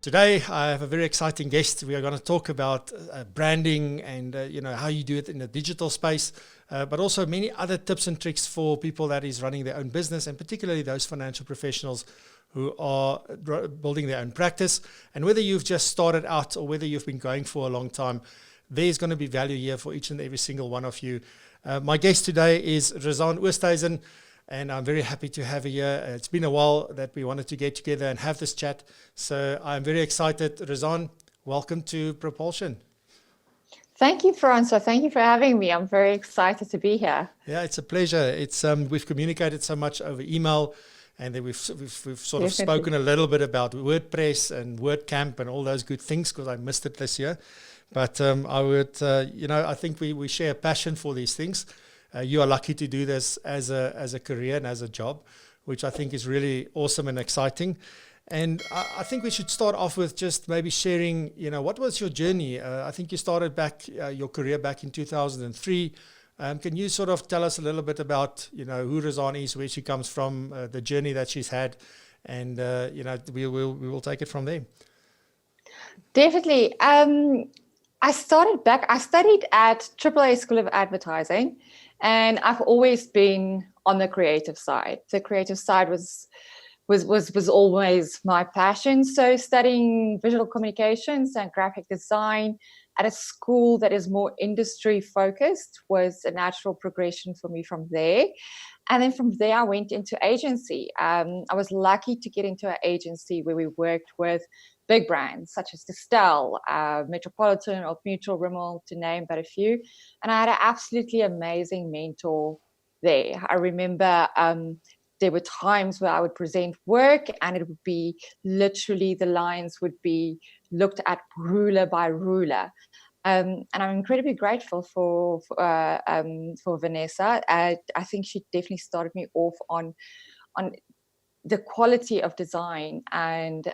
Today, I have a very exciting guest. We are going to talk about branding and how you do it in the digital space, but also many other tips and tricks for people that is running their own business, and particularly those financial professionals who are building their own practice. And whether you've just started out or whether you've been going for a long time, there's going to be value here for each and every single one of you. My guest today is Rizanne Oosthuisen, and I'm very happy to have her here. It's been a while that we wanted to get together and have this chat. So I'm very excited. Rizanne, welcome to Propulsion. Thank you, Francois. Thank you for having me. I'm very excited to be here. Yeah, it's a pleasure. It's we've communicated so much over email, and then we've sort of spoken a little bit about WordPress and WordCamp and all those good things because I missed it this year. But I would, I think we share a passion for these things. You are lucky to do this as a career and as a job, which I think is really awesome and exciting. And I think we should start off with just maybe sharing, what was your journey? I think you started back your career back in 2003. Can you sort of tell us a little bit about, who Rizanne is, where she comes from, the journey that she's had, and we will take it from there. Definitely. I studied at AAA School of Advertising, and I've always been on the creative side. The creative side was always my passion. So studying visual communications and graphic design at a school that is more industry focused was a natural progression for me from there. And then from there, I went into agency. I was lucky to get into an agency where we worked with big brands such as Distel, Metropolitan, Old Mutual, Rimmel, to name but a few. And I had an absolutely amazing mentor there. I remember there were times where I would present work and it would be literally the lines would be looked at ruler by ruler. And I'm incredibly grateful for Vanessa. I think she definitely started me off on the quality of design and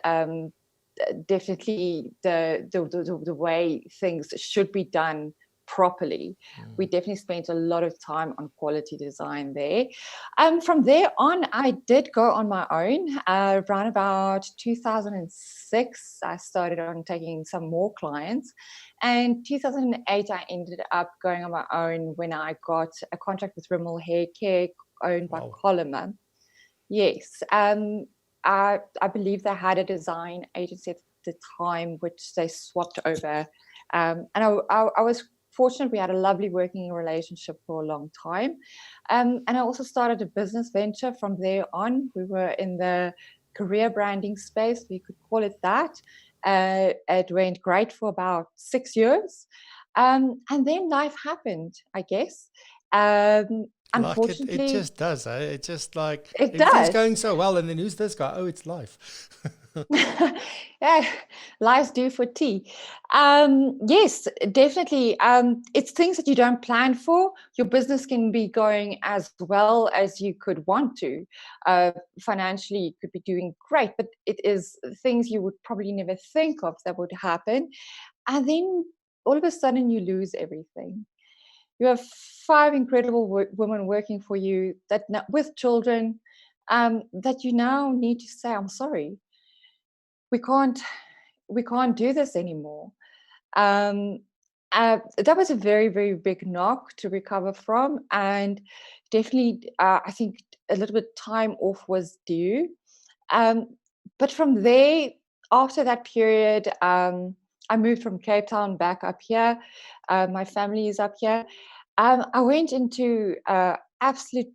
definitely the way things should be done properly. We definitely spent a lot of time on quality design there. From there on, I did go on my own. Around about 2006, I started on taking some more clients. And 2008, I ended up going on my own when I got a contract with Rimmel Hair Care, owned by Collimer. Yes. I believe they had a design agency at the time, which they swapped over. And I was fortunate. We had a lovely working relationship for a long time. And I also started a business venture from there on. We were in the career branding space, we could call it that. It went great for about 6 years. And then life happened, I guess. Unfortunately, it just does. It's just like it everything's does. going so well, and then who's this guy? Oh, it's life. Yeah, life's due for tea. Yes, definitely. It's things that you don't plan for. Your business can be going as well as you could want to. Financially, you could be doing great, but it is things you would probably never think of that would happen. And then all of a sudden you lose everything. You have 5 incredible women working for you that with children that you now need to say, I'm sorry. We can't do this anymore. That was a very, very big knock to recover from, and definitely I think a little bit time off was due. But from there, after that period, I moved from Cape Town back up here. My family is up here. I went into absolute,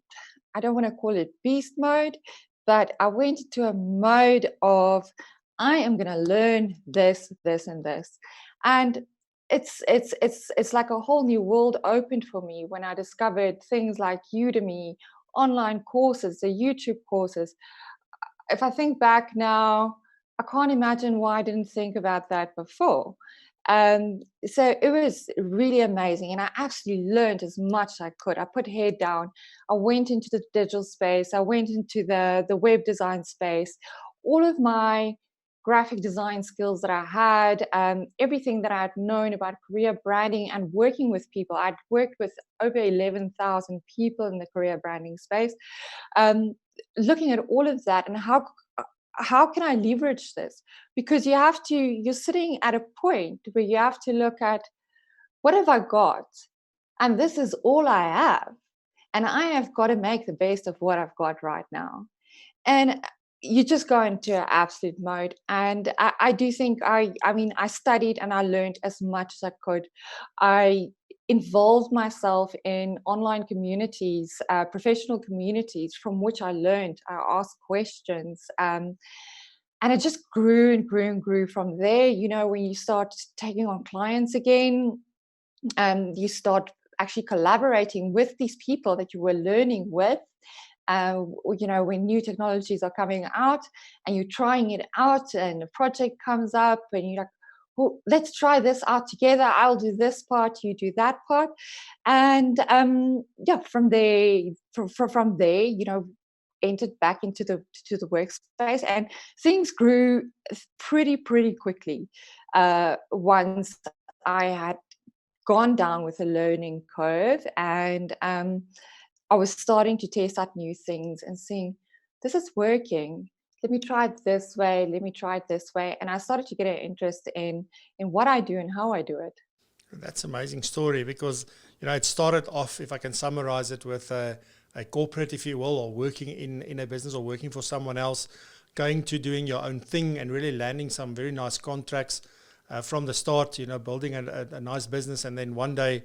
I don't want to call it beast mode, but I went into a mode of I am going to learn this, this, and this. And it's like a whole new world opened for me when I discovered things like Udemy, online courses, the YouTube courses. If I think back now, I can't imagine why I didn't think about that before. So it was really amazing, and I actually learned as much as I could. I put head down. I went into the digital space. I went into the web design space. All of my graphic design skills that I had, everything that I had known about career branding and working with people. I'd worked with over 11,000 people in the career branding space. Looking at all of that and how how can I leverage this? Because you're sitting at a point where you have to look at, what have I got? And this is all I have. And I have got to make the best of what I've got right now. And you just go into absolute mode. And I do think I studied and I learned as much as I could. I involved myself in online communities, professional communities, from which I learned. I asked questions. And it just grew and grew and grew from there. When you start taking on clients again, you start actually collaborating with these people that you were learning with. When new technologies are coming out and you're trying it out and a project comes up and you're like, well, let's try this out together. I'll do this part, you do that part. And from there, entered back into the workspace, and things grew pretty quickly once I had gone down with a learning curve, and I was starting to test out new things and seeing, this is working. Let me try it this way. Let me try it this way. And I started to get an interest in what I do and how I do it. That's an amazing story, because it started off, if I can summarize it, with a corporate, if you will, or working in a business or working for someone else, going to doing your own thing and really landing some very nice contracts from the start, building a nice business, and then one day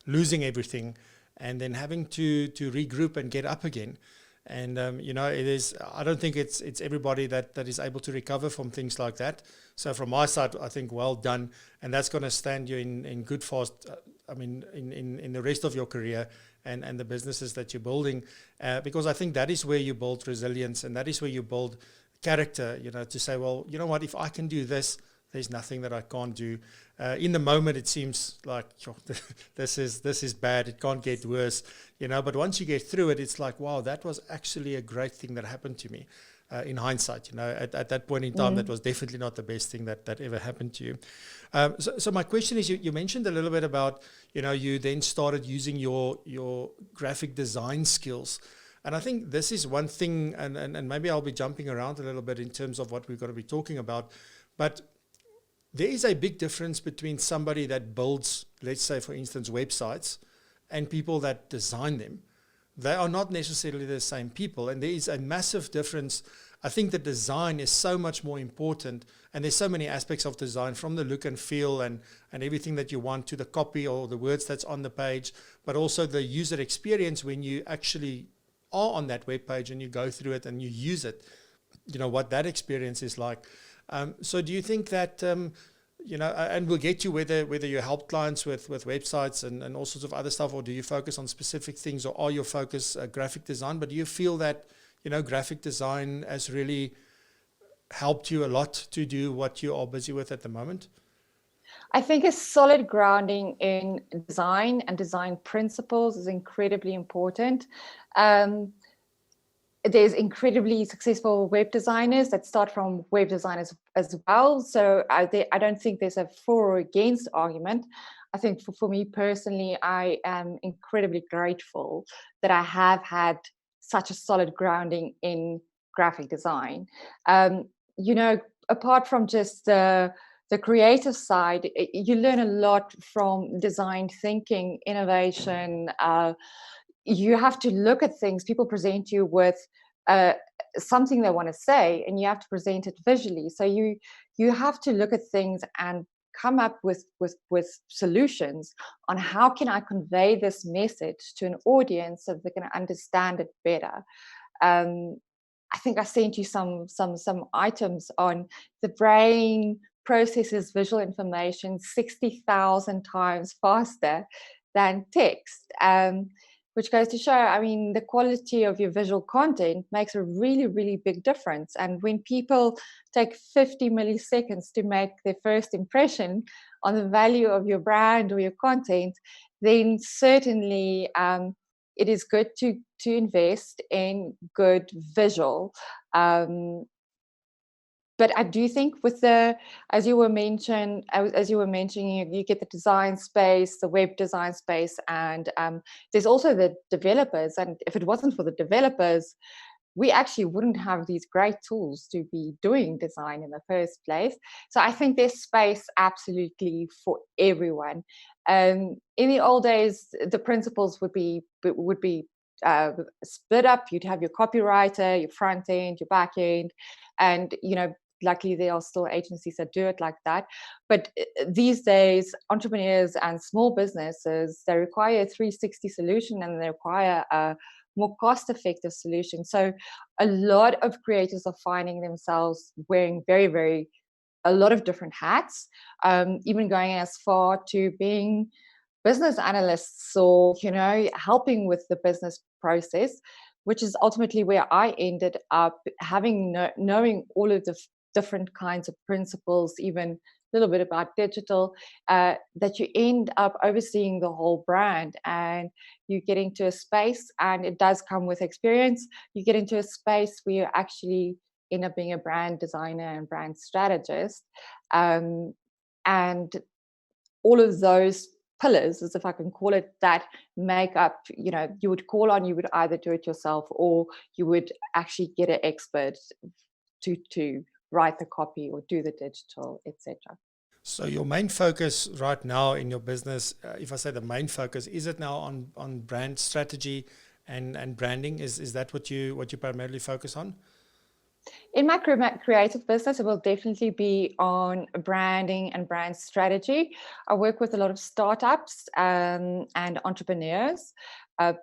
losing everything and then having to regroup and get up again. And, it is, I don't think it's everybody that is able to recover from things like that. So from my side, I think well done. And that's going to stand you in good fast, in the rest of your career and the businesses that you're building. Because I think that is where you build resilience, and that is where you build character, to say, well, you know what, if I can do this, there's nothing that I can't do. In the moment, it seems like this is bad. It can't get worse, But once you get through it, it's like, wow, that was actually a great thing that happened to me. In hindsight, at that point in time, that was definitely not the best thing that ever happened to you. So my question is, you mentioned a little bit about, you then started using your graphic design skills. And I think this is one thing, and maybe I'll be jumping around a little bit in terms of what we're going to be talking about, but there is a big difference between somebody that builds, let's say, for instance, websites, and people that design them. They are not necessarily the same people, and there is a massive difference. I think the design is so much more important, and there's so many aspects of design, from the look and feel and everything that you want, to the copy or the words that's on the page, but also the user experience when you actually are on that web page and you go through it and you use it, what that experience is like. So do you think that, and we'll get to whether you help clients with websites and all sorts of other stuff, or do you focus on specific things, or are your focus graphic design? But do you feel that, graphic design has really helped you a lot to do what you are busy with at the moment? I think a solid grounding in design and design principles is incredibly important. There's incredibly successful web designers that start from web designers as well. So I don't think there's a for or against argument. I think for me personally, I am incredibly grateful that I have had such a solid grounding in graphic design. Apart from just the creative side, you learn a lot from design thinking, innovation. You have to look at things. People present you with something they want to say, and you have to present it visually. So you have to look at things and come up with solutions on how can I convey this message to an audience so they can understand it better. I think I sent you some items on the brain processes visual information 60,000 times faster than text, which goes to show, the quality of your visual content makes a really, really big difference. And when people take 50 milliseconds to make their first impression on the value of your brand or your content, then certainly it is good to invest in good visual. But I do think with as you were mentioning, you get the design space, the web design space, and there's also the developers. And if it wasn't for the developers, we actually wouldn't have these great tools to be doing design in the first place. So I think there's space absolutely for everyone. In the old days, the principles would be split up. You'd have your copywriter, your front end, your back end, and luckily there are still agencies that do it like that. But these days, entrepreneurs and small businesses, they require a 360 solution, and they require a more cost-effective solution. So a lot of creators are finding themselves wearing a lot of different hats, even going as far to being business analysts, or helping with the business process, which is ultimately where I ended up, having knowing all of the different kinds of principles, even a little bit about digital, that you end up overseeing the whole brand, and you get into a space, and it does come with experience. You get into a space where you actually end up being a brand designer and brand strategist, and all of those pillars, as if I can call it that, make up, you would either do it yourself, or you would actually get an expert to write the copy or do the digital, etc. So your main focus right now in your business, if I say the main focus, is it now on brand strategy and branding? Is that what you primarily focus on? In my creative business, it will definitely be on branding and brand strategy. I work with a lot of startups and entrepreneurs. I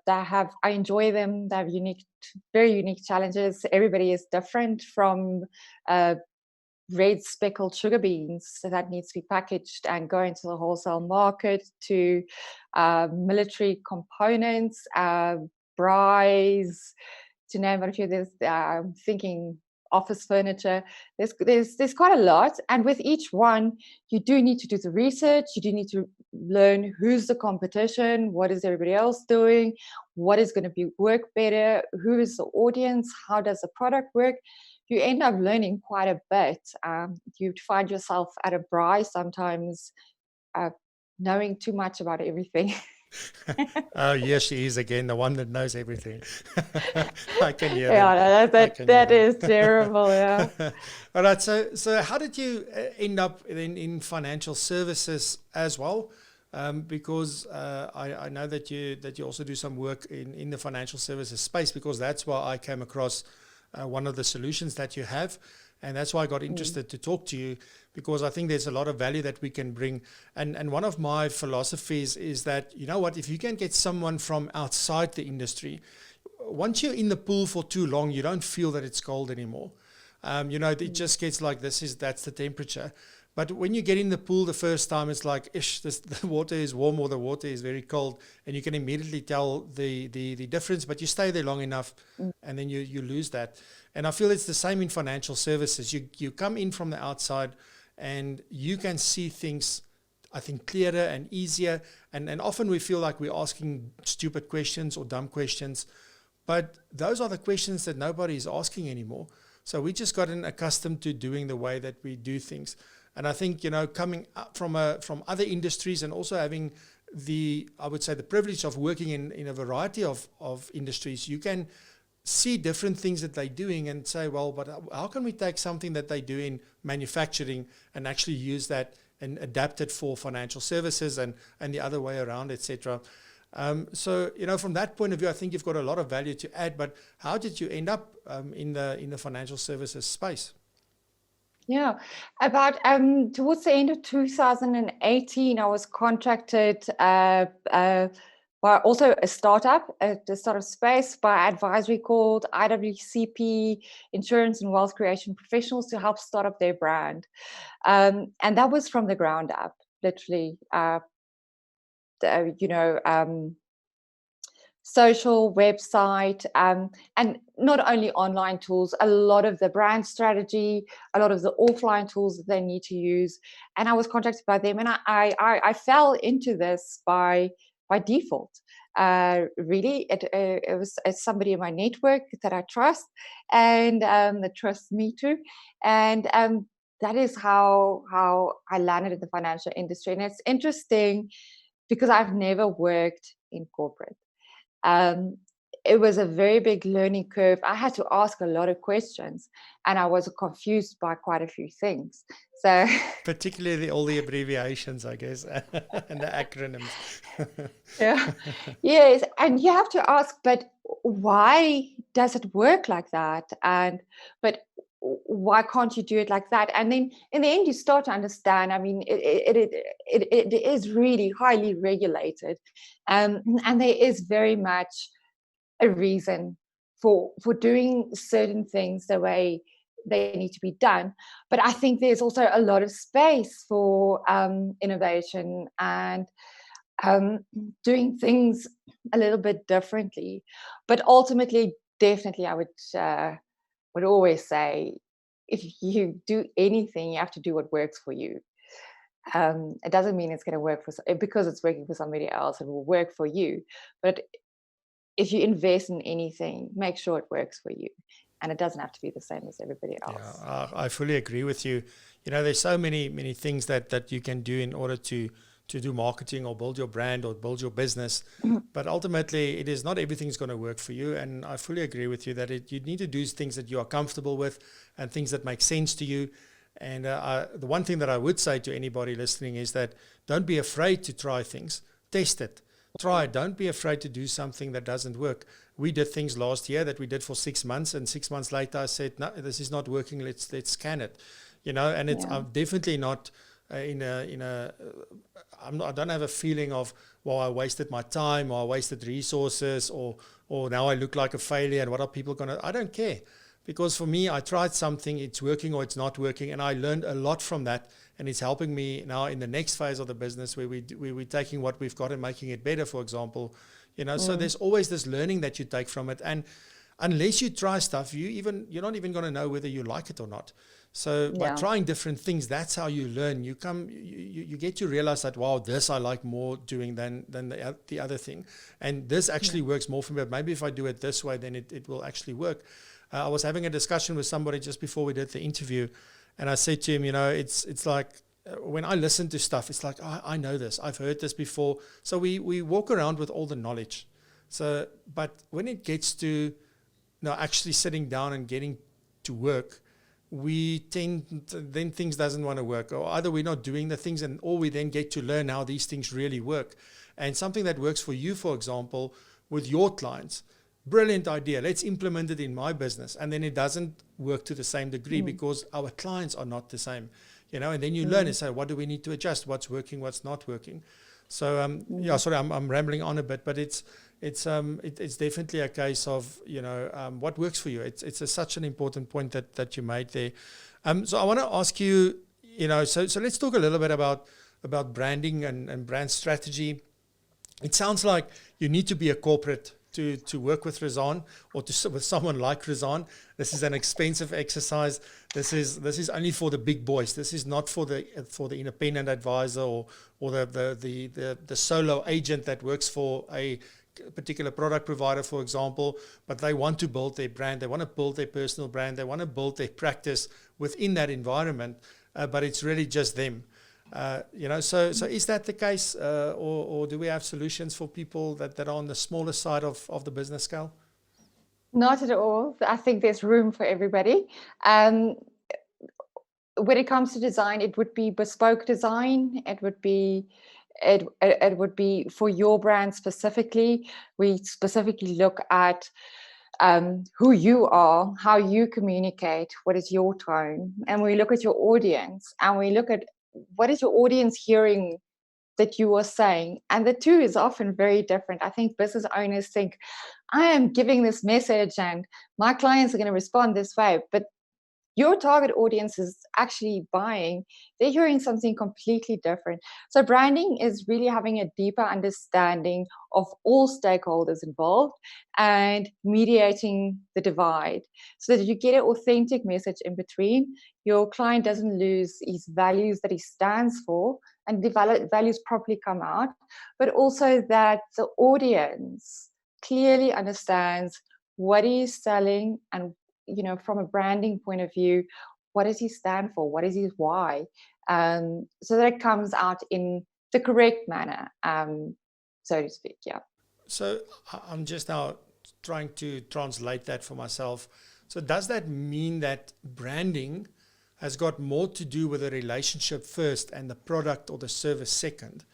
enjoy them. They have very unique challenges. Everybody is different, from red speckled sugar beans that needs to be packaged and go into the wholesale market, to military components, braais, to name a few. There's thinking office furniture. There's quite a lot, and with each one, you do need to do the research. You do need to learn who's the competition, what is everybody else doing, what is going to work better, who is the audience, how does the product work. You end up learning quite a bit. You find yourself at a braai sometimes knowing too much about everything. Oh, yes, she is again, the one that knows everything. I can hear Yeah, that is terrible. Yeah. All right. So how did you end up in financial services as well? Because I know that you also do some work in the financial services space, because that's why I came across one of the solutions that you have. And that's why I got interested to talk to you, because I think there's a lot of value that we can bring. And one of my philosophies is that, you know what, if you can get someone from outside the industry, once you're in the pool for too long, you don't feel that it's cold anymore. It just gets like that's the temperature. But when you get in the pool the first time, it's like, the water is warm or the water is very cold, and you can immediately tell the difference. But you stay there long enough, and then you lose that. And I feel it's the same in financial services. You come in from the outside, and you can see things, I think, clearer and easier. And often we feel like we're asking stupid questions or dumb questions, but those are the questions that nobody is asking anymore. So we just gotten accustomed to doing the way that we do things. And I think, coming up from other industries, and also having I would say the privilege of working in a variety of industries, you can see different things that they're doing and say, well, but how can we take something that they do in manufacturing and actually use that and adapt it for financial services, and the other way around, etc. So, from that point of view, I think you've got a lot of value to add. But how did you end up in the financial services space? Yeah, about towards the end of 2018, I was contracted by also a startup, the startup space, by advisory called IWCP, Insurance and Wealth Creation Professionals, to help start up their brand. And that was from the ground up, literally. Social website, and not only online tools, a lot of the brand strategy, a lot of the offline tools that they need to use. And I was contacted by them, and I fell into this by default. Really, it was somebody in my network that I trust, and that trusts me too. And that is how I landed in the financial industry. And it's interesting because I've never worked in corporate. Um, it was a very big learning curve. I had to ask a lot of questions, and I was confused by quite a few things. So Particularly all the abbreviations, I guess, and the acronyms. yeah, yes, and you have to ask, but why does it work like that? And but why can't you do it like that? And then in the end, you start to understand. I mean, it is really highly regulated, and there is very much a reason for doing certain things the way they need to be done. But I think there's also a lot of space for innovation and um, doing things a little bit differently. But ultimately, definitely, I would always say, if you do anything, you have to do what works for you. It doesn't mean it's going to work because it's working for somebody else. It will work for you, but if you invest in anything, make sure it works for you, and it doesn't have to be the same as everybody else. Yeah, I fully agree with you. You know, there's so many things that you can do in order to do marketing or build your brand or build your business. But ultimately, it is not everything's going to work for you. And I fully agree with you that you need to do things that you are comfortable with and things that make sense to you. And the one thing that I would say to anybody listening is that don't be afraid to try things. Test it. Try it. Don't be afraid to do something that doesn't work. We did things last year that we did for 6 months, and 6 months later I said, no, this is not working. Let's scan it, you know. And it's I'm definitely not I don't have a feeling of, well, I wasted my time or I wasted resources or now I look like a failure and what are people gonna? I don't care, because for me, I tried something, it's working or it's not working, and I learned a lot from that. And it's helping me now in the next phase of the business where we're taking what we've got and making it better, for example. You know, so there's always this learning that you take from it. And unless you try stuff, you're not even going to know whether you like it or not. So by trying different things, that's how you learn. You get to realize that, wow, this I like more doing than the other thing. And this actually works more for me. Maybe if I do it this way, then it will actually work. I was having a discussion with somebody just before we did the interview. And I said to him, you know, it's like when I listen to stuff, it's like, oh, I know this. I've heard this before. So we walk around with all the knowledge. So, but when it gets to actually sitting down and getting to work, then things doesn't want to work. Or either we're not doing the things or we then get to learn how these things really work. And something that works for you, for example, with your clients, brilliant idea. Let's implement it in my business. And then it doesn't work to the same degree because our clients are not the same, you know, and then you learn and say, what do we need to adjust? What's working, what's not working? So, sorry, I'm rambling on a bit, but it's definitely a case of, you know, what works for you. It's such an important point that you made there. So I want to ask you, you know, so let's talk a little bit about branding and brand strategy. It sounds like you need to be a corporate to work with Rizanne or with someone like Rizanne. This is an expensive exercise. This is only for the big boys. This is not for the independent advisor or the solo agent that works for a particular product provider, for example, but they want to build their brand. They want to build their personal brand. They want to build their practice within that environment, but it's really just them. You know, so is that the case, or do we have solutions for people that are on the smaller side of the business scale? Not at all. I think there's room for everybody. When it comes to design, it would be bespoke design. It would be for your brand specifically. We specifically look at who you are, how you communicate, what is your tone, and we look at your audience, and we look at what is your audience hearing that you are saying, and the two is often very different. I think business owners think, I am giving this message and my clients are going to respond this way, but your target audience is actually buying, they're hearing something completely different. So branding is really having a deeper understanding of all stakeholders involved and mediating the divide so that you get an authentic message in between. Your client doesn't lose his values that he stands for, and the values properly come out, but also that the audience clearly understands what he's selling, and you know, from a branding point of view, what does he stand for? What is his why? So that it comes out in the correct manner, so to speak. Yeah. So I'm just now trying to translate that for myself. So does that mean that branding has got more to do with the relationship first and the product or the service second?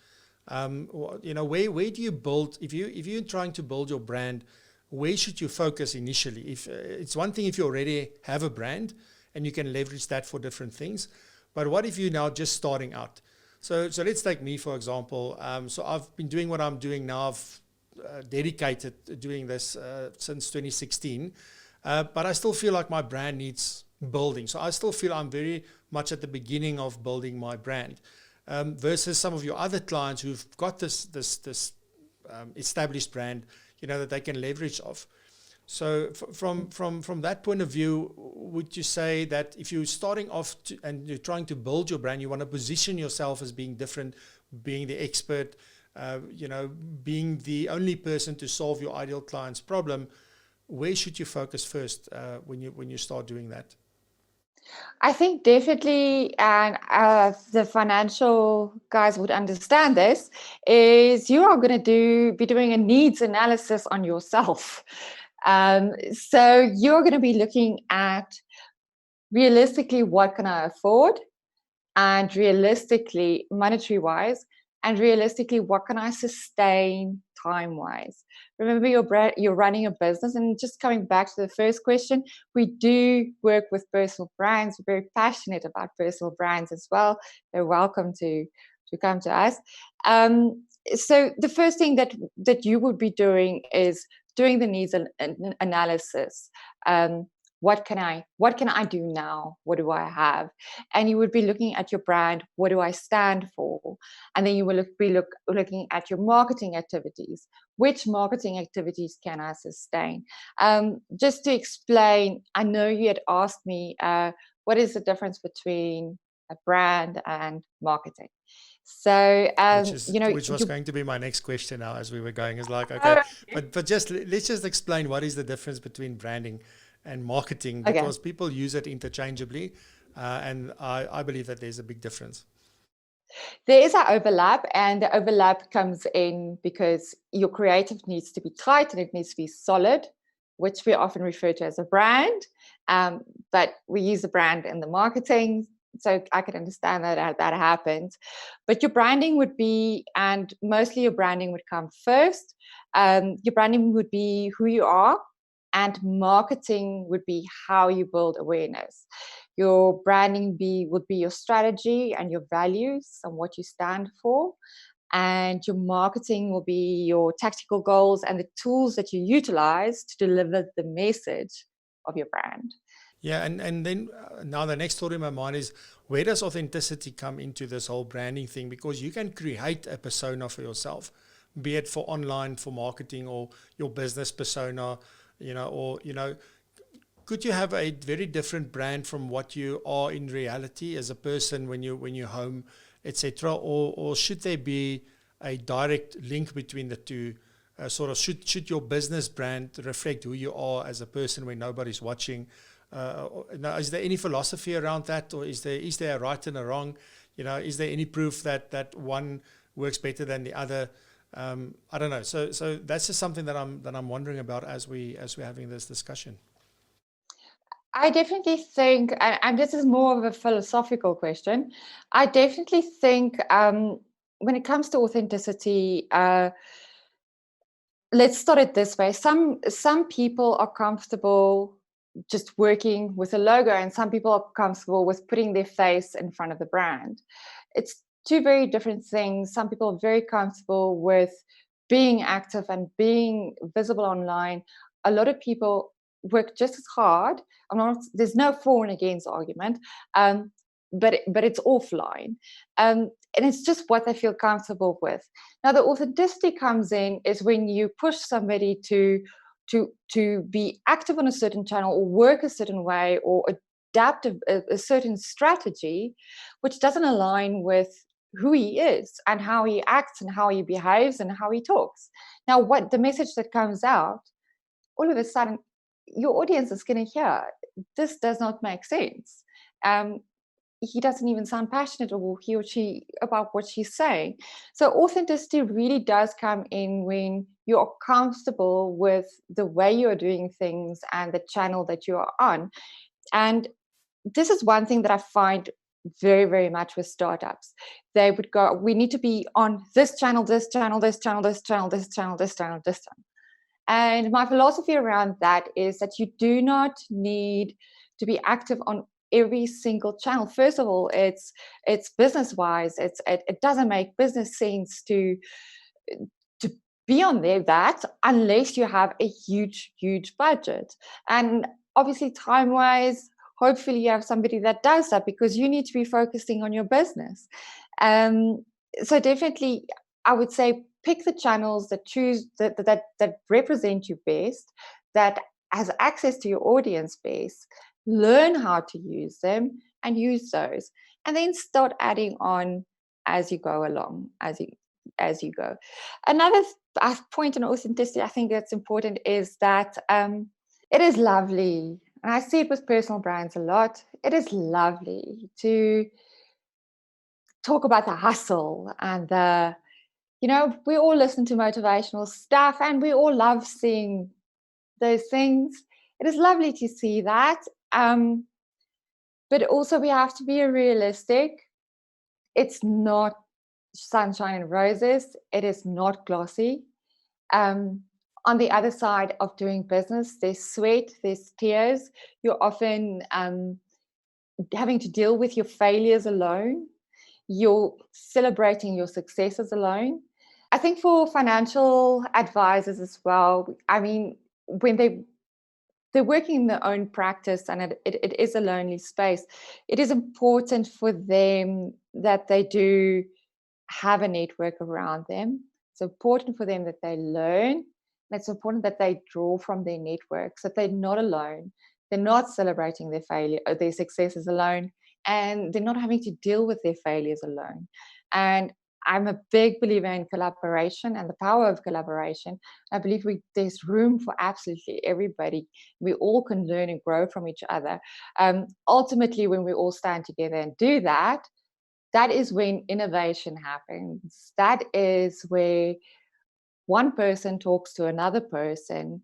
Where do you build, if you're trying to build your brand, where should you focus initially? If it's one thing if you already have a brand and you can leverage that for different things, but what if you're now just starting out? So let's take me, for example. So I've been doing what I'm doing now. I've dedicated doing this since 2016, but I still feel like my brand needs building. So I still feel I'm very much at the beginning of building my brand, versus some of your other clients who've got this established brand, that they can leverage off. So from that point of view, would you say that if you're starting off and you're trying to build your brand, you want to position yourself as being different, being the expert, being the only person to solve your ideal client's problem, where should you focus first when you start doing that? I think definitely, and the financial guys would understand this, is you are going to be doing a needs analysis on yourself. So you're going to be looking at realistically, what can I afford? And realistically, monetary wise, and realistically, what can I sustain time wise? Remember, you're running a business. And just coming back to the first question, we do work with personal brands. We're very passionate about personal brands as well. They're welcome to come to us. So the first thing that you would be doing is doing the needs analysis. What can I do now? What do I have? And you would be looking at your brand. What do I stand for? And then you will be looking at your marketing activities. Which marketing activities can I sustain? Just to explain, I know you had asked me, what is the difference between a brand and marketing? So, which was going to be my next question now as we were going, is like, okay, but let's just explain what is the difference between branding and marketing, because people use it interchangeably, and I believe that there's a big difference. There is an overlap, and the overlap comes in because your creative needs to be tight and it needs to be solid, which we often refer to as a brand, but we use the brand in the marketing. So I can understand that happens, but your branding would be, and mostly your branding would come first. Your branding would be who you are, and marketing would be how you build awareness. Your branding would be your strategy and your values and what you stand for. And your marketing will be your tactical goals and the tools that you utilize to deliver the message of your brand. Yeah, and then now the next thought in my mind is, where does authenticity come into this whole branding thing? Because you can create a persona for yourself, be it for online, for marketing, or your business persona, could you have a very different brand from what you are in reality as a person when you're home, etc.? Or should there be a direct link between the two? Should your business brand reflect who you are as a person when nobody's watching? Now, is there any philosophy around that, or is there a right and a wrong? Is there any proof that one works better than the other? I don't know. So that's just something that I'm wondering about as we're having this discussion. I definitely think, and this is more of a philosophical question, I definitely think when it comes to authenticity, let's start it this way. Some people are comfortable just working with a logo, and some people are comfortable with putting their face in front of the brand. It's two very different things. Some people are very comfortable with being active and being visible online. A lot of people work just as hard. There's no for and against argument, but it's offline, and it's just what they feel comfortable with. Now, the authenticity comes in is when you push somebody to be active on a certain channel, or work a certain way, or adapt a certain strategy, which doesn't align with who he is and how he acts and how he behaves and how he talks. Now, what the message that comes out, all of a sudden, your audience is going to hear, this does not make sense. he doesn't even sound passionate, or he or she, about what she's saying. So authenticity really does come in when you're comfortable with the way you're doing things and the channel that you are on. And this is one thing that I find very, very much with startups. They would go, we need to be on this channel, this channel, this channel, this channel, this channel, this channel, this channel. And my philosophy around that is that you do not need to be active on every single channel. First of all, it's business wise, it doesn't make business sense to be on there, that unless you have a huge budget. And obviously time wise, hopefully you have somebody that does that, because you need to be focusing on your business. So definitely I would say pick the channels that represent you best, that has access to your audience base, learn how to use them and use those, and then start adding on as you go along, as you go. Another point on authenticity I think that's important is that it is lovely, and I see it with personal brands a lot, it is lovely to talk about the hustle and the, we all listen to motivational stuff and we all love seeing those things. It is lovely to see that. But also we have to be realistic. It's not sunshine and roses. It is not glossy. On the other side of doing business, there's sweat, there's tears. You're often having to deal with your failures alone. You're celebrating your successes alone. I think for financial advisors as well, I mean, when they're working in their own practice and it is a lonely space, it is important for them that they do have a network around them. It's important for them that they learn. And it's important that they draw from their networks, that they're not alone. They're not celebrating their failure or their successes alone, and they're not having to deal with their failures alone. And I'm a big believer in collaboration and the power of collaboration. I believe there's room for absolutely everybody. We all can learn and grow from each other. Ultimately, when we all stand together and do that, that is when innovation happens. That is where one person talks to another person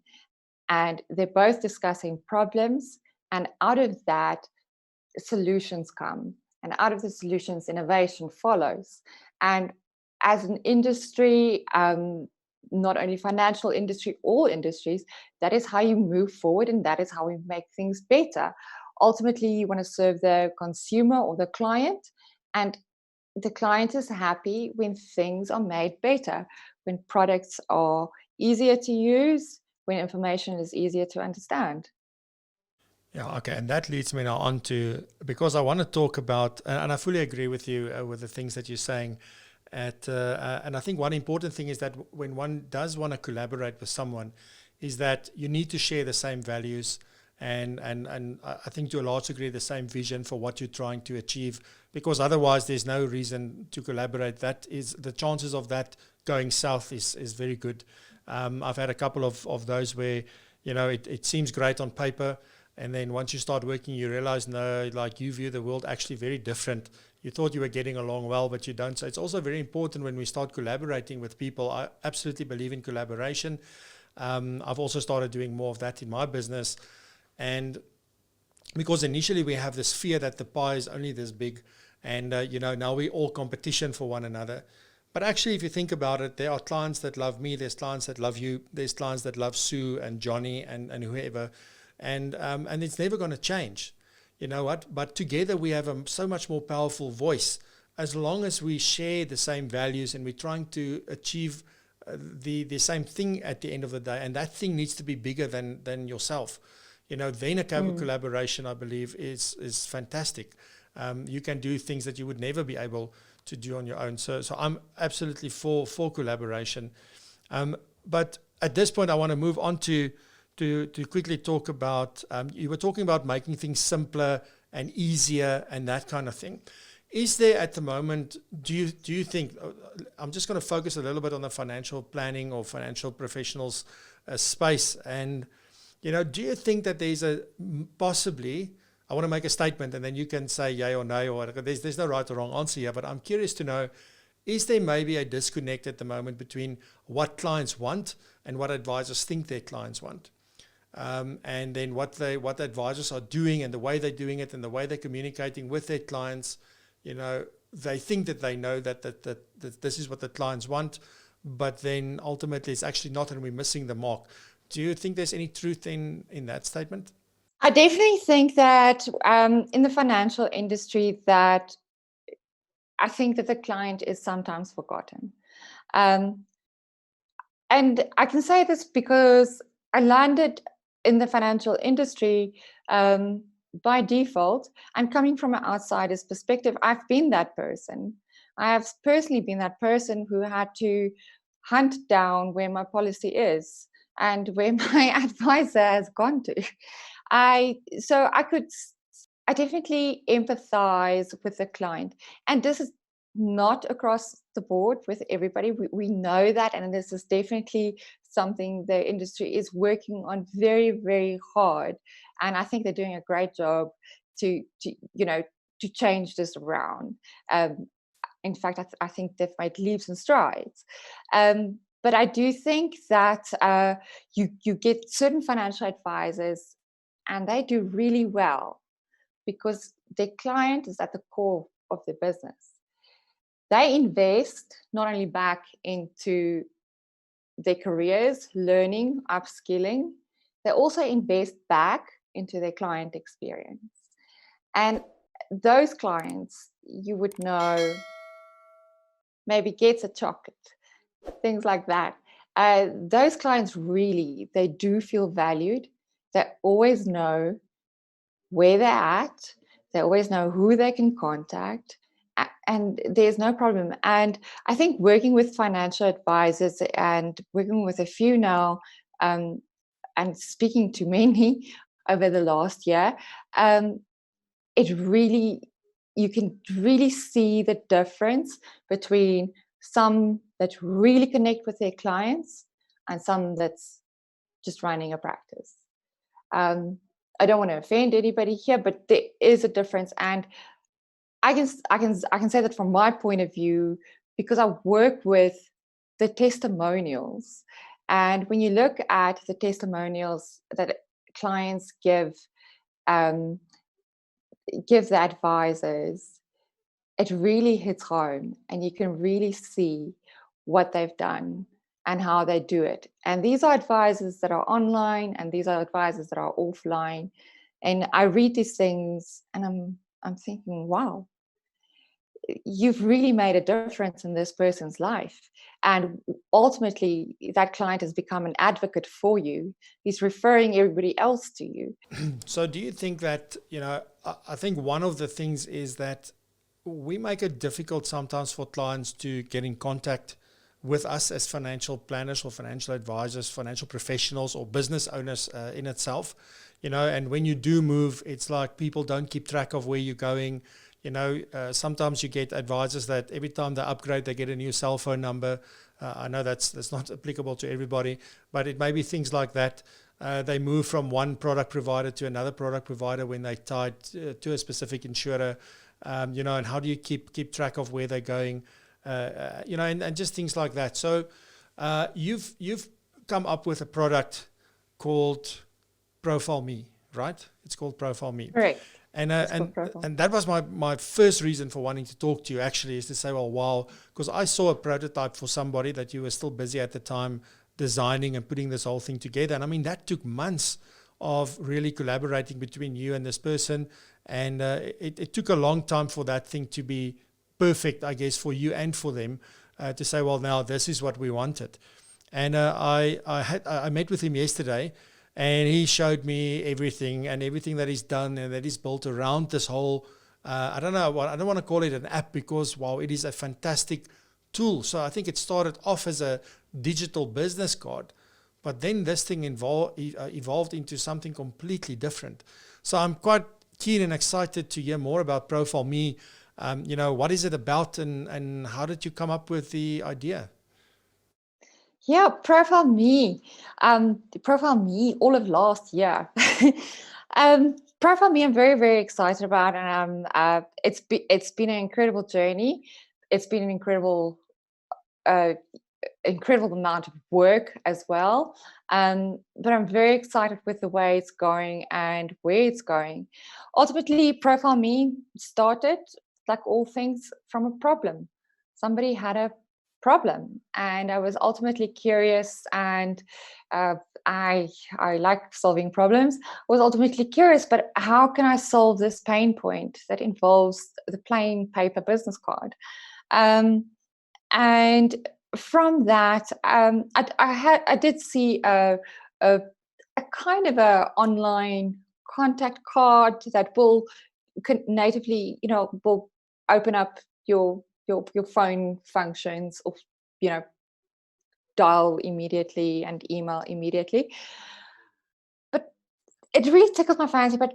and they're both discussing problems, and out of that, solutions come, and out of the solutions, innovation follows. And as an industry, not only financial industry, all industries, that is how you move forward, and that is how we make things better. Ultimately, you want to serve the consumer or the client, and the client is happy when things are made better, when products are easier to use, when information is easier to understand. Yeah, okay. And that leads me now on to, because I want to talk about, and I fully agree with you with the things that you're saying. And I think one important thing is that when one does want to collaborate with someone, is that you need to share the same values and I think to a large degree the same vision for what you're trying to achieve, because otherwise there's no reason to collaborate. That is, the chances of that going south is very good. I've had a couple of those where, it seems great on paper, and then once you start working, you realize, no, like you view the world actually very different. You thought you were getting along well, but you don't. So it's also very important when we start collaborating with people. I absolutely believe in collaboration. I've also started doing more of that in my business. And because initially we have this fear that the pie is only this big, and now we're all competition for one another. But actually, if you think about it, there are clients that love me, there's clients that love you, there's clients that love Sue and Johnny and whoever. And it's never going to change. You know what? But together we have so much more powerful voice, as long as we share the same values and we're trying to achieve the same thing at the end of the day. And that thing needs to be bigger than yourself. Then a collaboration, I believe, is fantastic. You can do things that you would never be able to do on your own. So I'm absolutely for collaboration. But at this point, I want to move on to quickly talk about, you were talking about making things simpler and easier and that kind of thing. Is there at the moment, do you think, I'm just going to focus a little bit on the financial planning or financial professionals space, and do you think that there's possibly, I want to make a statement, and then you can say yay or nay, or there's no right or wrong answer here, but I'm curious to know, is there maybe a disconnect at the moment between what clients want and what advisors think their clients want? And then what the advisors are doing and the way they're doing it and the way they're communicating with their clients, they think that they know that this is what the clients want, but then ultimately it's actually not, and we're missing the mark. Do you think there's any truth in that statement? I definitely think that in the financial industry, that I think that the client is sometimes forgotten. And I can say this because I landed in the financial industry by default. I'm coming from an outsider's perspective. I've been that person. I have personally been that person who had to hunt down where my policy is and where my advisor has gone to. I definitely empathize with the client, and this is not across the board with everybody. We know that, and this is definitely something the industry is working on very, very hard. And I think they're doing a great job to change this around. In fact, I think they've made leaps and strides. But I do think that you get certain financial advisors, and they do really well because their client is at the core of their business. They invest not only back into their careers, learning, upskilling, they also invest back into their client experience. And those clients, you would know, maybe gets a chocolate, things like that. Those clients really, they do feel valued. They always know where they're at. They always know who they can contact. And there's no problem. And I think working with financial advisors and working with a few now, and speaking to many over the last year, you can really see the difference between some that really connect with their clients and some that's just running a practice. I don't want to offend anybody here, but there is a difference. And I can say that from my point of view, because I work with the testimonials. And when you look at the testimonials that clients give the advisors, it really hits home, and you can really see what they've done and how they do it. And these are advisors that are online, and these are advisors that are offline. And I read these things, and I'm thinking, wow, you've really made a difference in this person's life. And ultimately, that client has become an advocate for you. He's referring everybody else to you. So do you think that, I think one of the things is that we make it difficult sometimes for clients to get in contact with us as financial planners or financial advisors, financial professionals or business owners in itself, and when you do move, it's like people don't keep track of where you're going. Sometimes you get advisors that every time they upgrade, they get a new cell phone number. I know that's not applicable to everybody, but it may be things like that. They move from one product provider to another product provider when they're tied to a specific insurer, and how do you keep track of where they're going, and just things like that. So you've come up with a product called ProfileMe, right? It's called ProfileMe. Right. And that was my first reason for wanting to talk to you, actually, is to say, well, wow, because I saw a prototype for somebody that you were still busy at the time designing and putting this whole thing together. And I mean, that took months of really collaborating between you and this person. And it took a long time for that thing to be perfect, I guess, for you and for them to say, well, now this is what we wanted. And I met with him yesterday, and he showed me everything that he's done and that he's built around this whole, I don't want to call it an app because, wow, it is a fantastic tool. So I think it started off as a digital business card, but then this thing evolved into something completely different. So I'm quite keen and excited to hear more about ProfileMe. What is it about, and how did you come up with the idea? Yeah, ProfileMe all of last year. ProfileMe, I'm very, very excited about, and it's been an incredible journey. It's been an uh, incredible amount of work as well. But I'm very excited with the way it's going and where it's going. Ultimately, ProfileMe started, like all things, from a problem. Somebody had a problem, and I was ultimately curious, and uh, I like solving problems. I was ultimately curious, but how can I solve this pain point that involves the plain paper business card? Um, and from that, I did see a kind of a online contact card that will natively, will open up your phone functions, or dial immediately and email immediately. But it really tickles my fancy. But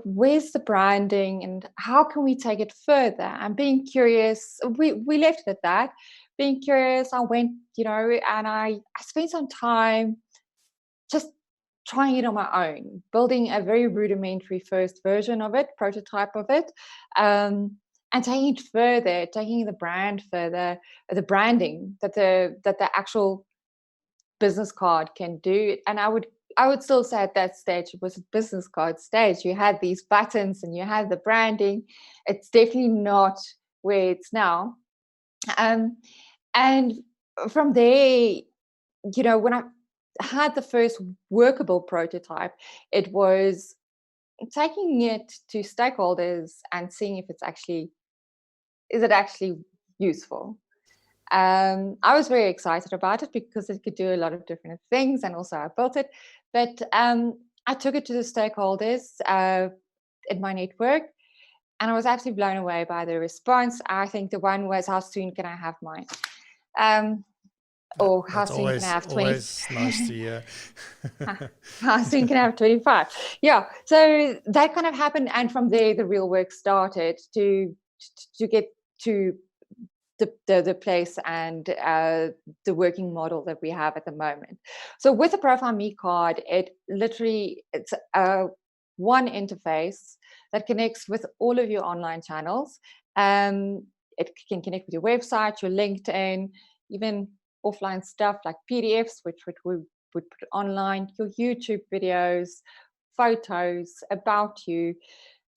where's the branding, and how can we take it further? I'm being curious. We left it at that. Being curious, I went, and I spent some time just trying it on my own, building a very rudimentary first version of it, prototype of it, and taking it further, taking the brand further, the branding that the actual business card can do. And I would still say at that stage it was a business card stage. You had these buttons and you had the branding. It's definitely not where it's now. Um, and from there, when I had the first workable prototype, it was taking it to stakeholders and seeing if is it actually useful. I was very excited about it because it could do a lot of different things, and also I built it. But I took it to the stakeholders in my network, and I was absolutely blown away by the response. I think the one was, "How soon can I have mine?" Um, or how That's soon can I have 20? always nice to hear. How soon can I have 25? Yeah. So that kind of happened, and from there the real work started to get to the place and the working model that we have at the moment. So with the ProfileMe card, it's one interface that connects with all of your online channels. It can connect with your website, your LinkedIn, even offline stuff like PDFs, which we would put online, your YouTube videos, photos about you.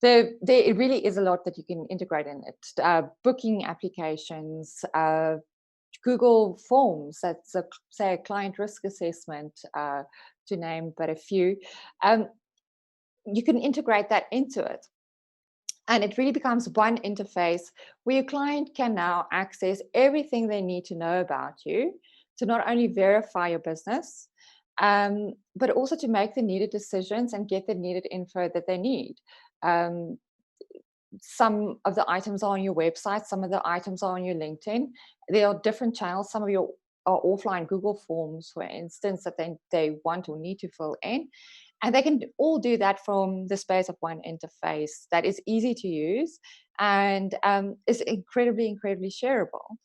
There it really is a lot that you can integrate in it. Booking applications, Google Forms, that's say a client risk assessment, to name but a few. You can integrate that into it. And it really becomes one interface where your client can now access everything they need to know about you to not only verify your business, but also to make the needed decisions and get the needed info that they need. Um, some of the items are on your website, some of the items are on your LinkedIn. There are different channels. Some of your are offline Google Forms, for instance, that they want or need to fill in. And they can all do that from the space of one interface that is easy to use and is incredibly, incredibly shareable.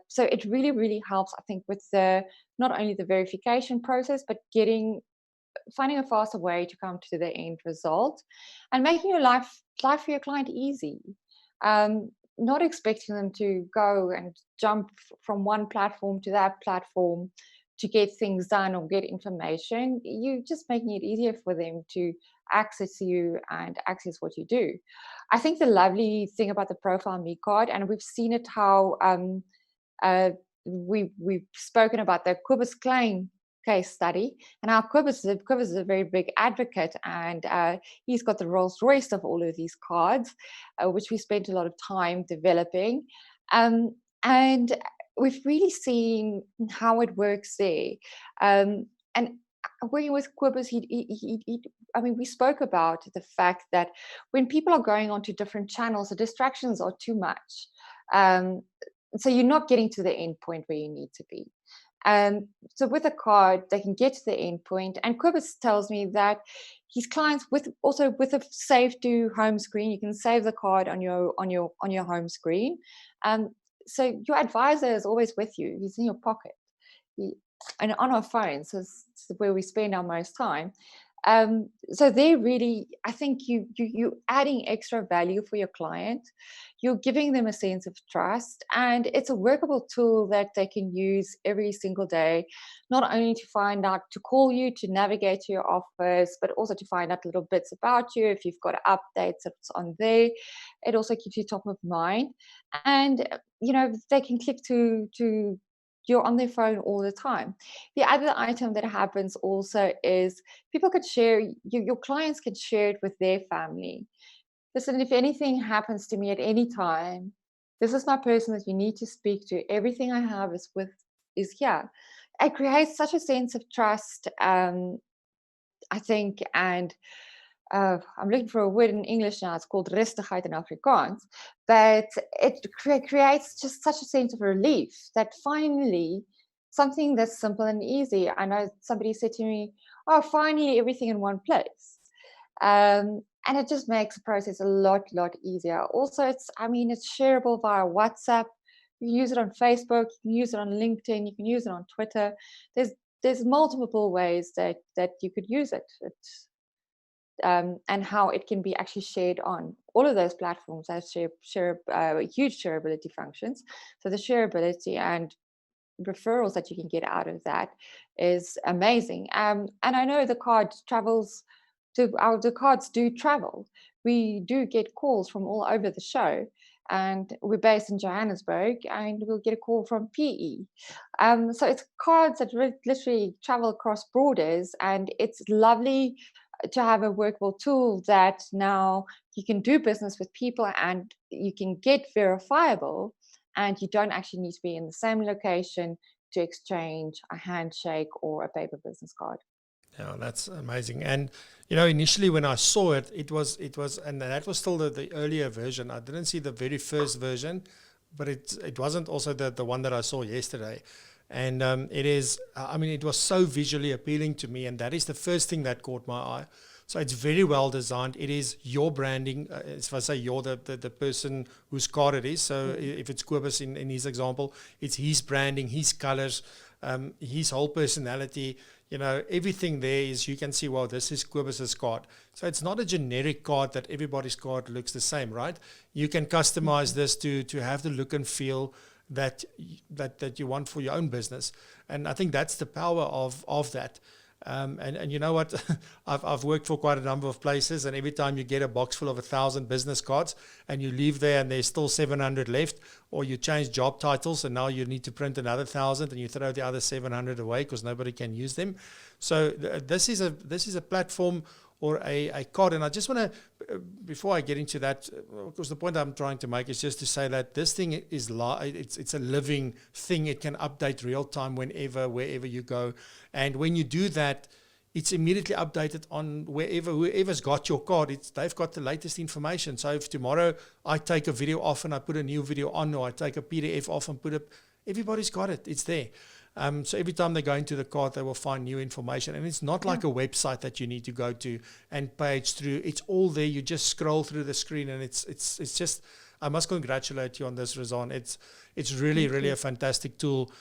So it really, really helps, I think, with not only the verification process, but finding a faster way to come to the end result and making your life for your client easy. Not expecting them to go and jump from one platform to that platform to get things done or get information. You just making it easier for them to access you and access what you do. I think the lovely thing about the ProfileMe card, and we've seen it how uh, we've spoken about the Quibus claim case study, and our Quibus is a very big advocate, and he's got the Rolls Royce of all of these cards, which we spent a lot of time developing, and we've really seen how it works there. And working with Quibus, I mean, we spoke about the fact that when people are going onto different channels, the distractions are too much. So you're not getting to the end point where you need to be. So with a card, they can get to the end point. And Quibus tells me that his clients, with a save to home screen, you can save the card on your home screen. So your advisor is always with you. He's in your pocket. And on our phones, so it's where we spend our most time. So they really, I think you're adding extra value for your client. You're giving them a sense of trust, and it's a workable tool that they can use every single day, not only to find out, to call you, to navigate to your office, but also to find out little bits about you. If you've got updates that's on there, it also keeps you top of mind. And they can click to you're on their phone all the time. The other item that happens also is people could share, your clients can share it with their family. Listen, if anything happens to me at any time, this is my person that you need to speak to. Everything I have is here. It creates such a sense of trust, I think, and I'm looking for a word in English now. It's called rustigheid in Afrikaans. But it creates just such a sense of relief that finally something that's simple and easy. I know somebody said to me, "Oh, finally everything in one place," and it just makes the process a lot easier. Also, it's shareable via WhatsApp. You can use it on Facebook. You can use it on LinkedIn. You can use it on Twitter. There's multiple ways that you could use it. And how it can be actually shared on all of those platforms that share huge shareability functions. So the shareability and referrals that you can get out of that is amazing. And I know the cards do travel. We do get calls from all over the show, and we're based in Johannesburg, and we'll get a call from PE. So it's cards that literally travel across borders, and it's lovely to have a workable tool that now you can do business with people and you can get verifiable, and you don't actually need to be in the same location to exchange a handshake or a paper business card. Yeah, that's amazing. And initially when I saw it, it was, and that was still the earlier version. I didn't see the very first version, but it wasn't also the one that I saw yesterday. And it was so visually appealing to me, and that is the first thing that caught my eye. So it's very well designed. It is your branding. If I say you're the person whose card it is, so if it's Kobus in his example, it's his branding, his colors, his whole personality. Everything there is, you can see, well, this is Kobus's card. So it's not a generic card that everybody's card looks the same, right? You can customize this to have the look and feel that you want for your own business. And I think that's the power of that. And you know what? I've worked for quite a number of places, and every time you get a box full of 1,000 business cards and you leave there and there's still 700 left, or you change job titles and now you need to print another 1,000 and you throw the other 700 away because nobody can use them. So this is a platform or a card. And I just want to, before I get into that, because the point I'm trying to make is just to say that this thing is it's a living thing. It can update real time wherever you go. And when you do that, it's immediately updated on whoever's got your card. They've got the latest information. So if tomorrow I take a video off and I put a new video on, or I take a PDF off and put it, everybody's got it. It's there. So every time they go into the card, they will find new information. And it's not like a website that you need to go to and page through. It's all there. You just scroll through the screen, and it's just, I must congratulate you on this, Rizanne. It's really a fantastic tool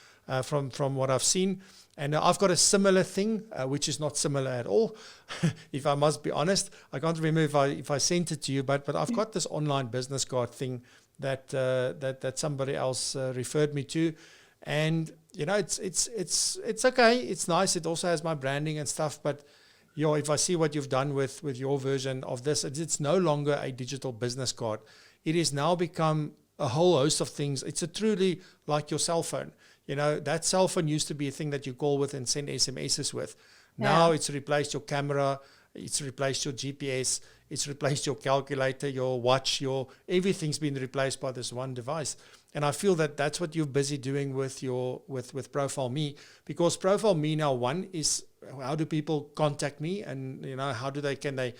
from what I've seen. And I've got a similar thing, which is not similar at all, if I must be honest. I can't remember if I sent it to you, but I've got this online business card thing that somebody else referred me to. And it's okay, it's nice. It also has my branding and stuff, but if I see what you've done with your version of this, it's no longer a digital business card. It has now become a whole host of things. It's a truly like your cell phone. That cell phone used to be a thing that you call with and send SMSs with. Now it's replaced your camera, it's replaced your GPS, it's replaced your calculator, your watch, everything's been replaced by this one device. And I feel that that's what you're busy doing with with ProfileMe, because ProfileMe now, one is, how do people contact me, and how do can they,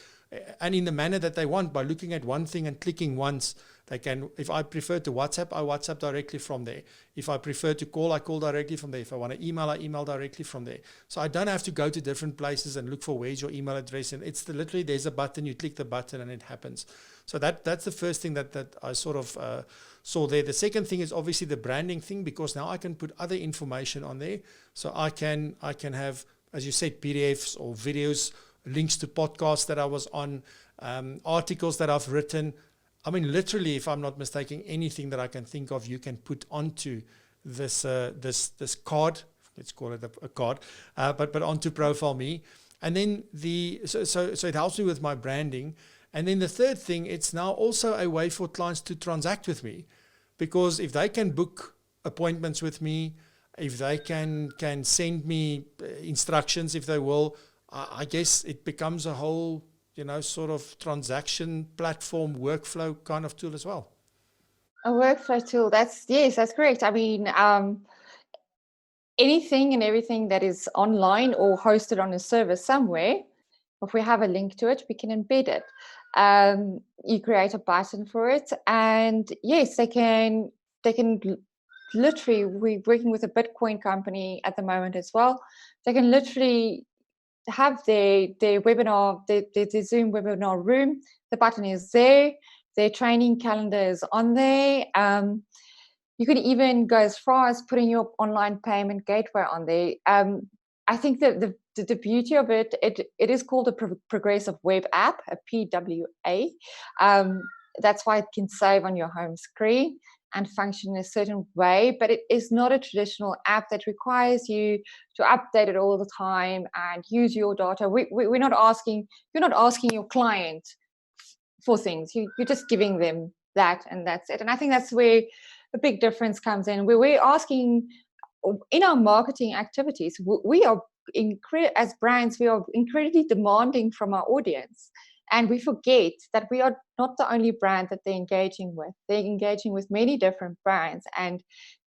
and in the manner that they want, by looking at one thing and clicking once. They can, if I prefer to WhatsApp, I WhatsApp directly from there. If I prefer to call, I call directly from there. If I want to email, I email directly from there. So I don't have to go to different places and look for where's your email address. And it's literally, there's a button, you click the button and it happens. So that's the first thing that I sort of saw there. The second thing is obviously the branding thing, because now I can put other information on there. So I can have, as you said, PDFs or videos links to podcasts that I was on, articles that I've written. I mean, literally, if I'm not mistaken, anything that I can think of, you can put onto this this card. Let's call it a card, but onto ProfileMe. And then so it helps me with my branding. And then the third thing, it's now also a way for clients to transact with me, because if they can book appointments with me, if they can send me instructions, if they will, I guess it becomes a whole, sort of transaction platform, workflow kind of tool as well. A workflow tool. Yes, that's correct. I mean, anything and everything that is online or hosted on a server somewhere, if we have a link to it, we can embed it. You create a button for it, and yes, they can literally, we're working with a Bitcoin company at the moment as well. They can literally have their webinar, their Zoom webinar room. The button is there. Their training calendar is on there. You can even go as far as putting your online payment gateway on there. I think that the beauty of it is called a progressive web app, a PWA. That's why it can save on your home screen and function in a certain way, but it is not a traditional app that requires you to update it all the time and use your data. You're not asking your client for things. You're just giving them that, and that's it. And I think that's where the big difference comes in, where we're asking in our marketing activities, we are as brands, we are incredibly demanding from our audience. And we forget that we are not the only brand that they're engaging with. They're engaging with many different brands, and